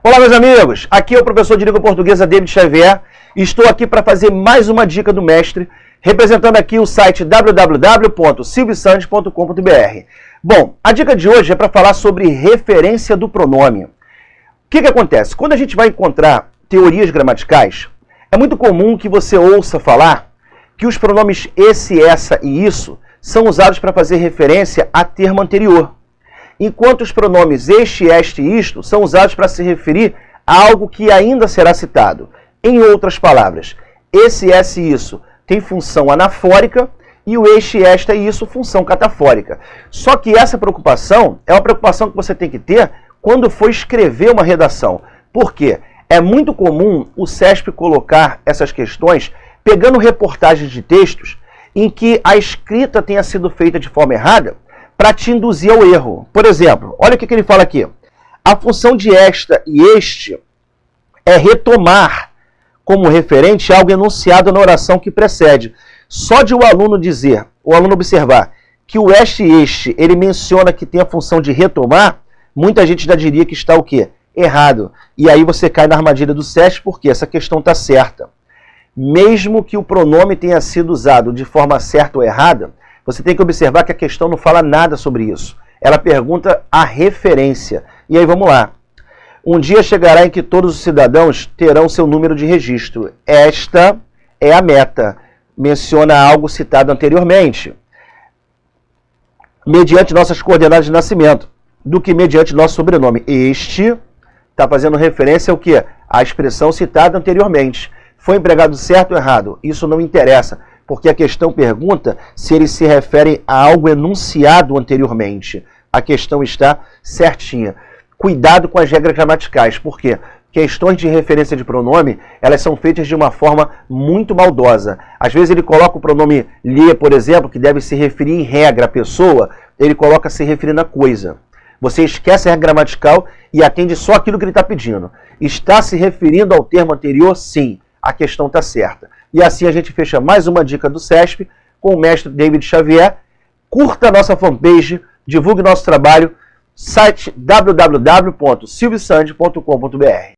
Olá, meus amigos, aqui é o professor de língua portuguesa David Xavier e estou aqui para fazer mais uma dica do mestre, representando aqui o site www.silviosantos.com.br. Bom, a dica de hoje é para falar sobre referência do pronome. O que acontece? Quando a gente vai encontrar teorias gramaticais, é muito comum que você ouça falar que os pronomes esse, essa e isso são usados para fazer referência a termo anterior, enquanto os pronomes este, este e isto são usados para se referir a algo que ainda será citado. Em outras palavras, esse, essa e isso tem função anafórica e o este, esta e isso função catafórica. Só que essa preocupação é uma preocupação que você tem que ter quando for escrever uma redação. Por quê? É muito comum o CESP colocar essas questões pegando reportagens de textos em que a escrita tenha sido feita de forma errada para te induzir ao erro. Por exemplo, olha o que ele fala aqui. A função de esta e este é retomar como referente algo enunciado na oração que precede. Só de o aluno observar que o este e este, ele menciona que tem a função de retomar, muita gente já diria que está o quê? Errado. E aí você cai na armadilha do CESP porque essa questão está certa. Mesmo que o pronome tenha sido usado de forma certa ou errada, você tem que observar que a questão não fala nada sobre isso. Ela pergunta a referência. E aí vamos lá. Um dia chegará em que todos os cidadãos terão seu número de registro. Esta é a meta. Menciona algo citado anteriormente. Mediante nossas coordenadas de nascimento, do que mediante nosso sobrenome. Este está fazendo referência ao quê? A expressão citada anteriormente. Foi empregado certo ou errado? Isso não interessa, porque a questão pergunta se eles se referem a algo enunciado anteriormente. A questão está certinha. Cuidado com as regras gramaticais, porque questões de referência de pronome, elas são feitas de uma forma muito maldosa. Às vezes ele coloca o pronome lhe, por exemplo, que deve se referir em regra à pessoa, ele coloca se referindo a coisa. Você esquece a regra gramatical e atende só aquilo que ele está pedindo. Está se referindo ao termo anterior? Sim. A questão está certa. E assim a gente fecha mais uma dica do CESP com o mestre David Xavier. Curta a nossa fanpage, divulgue nosso trabalho, site www.silviosantos.com.br.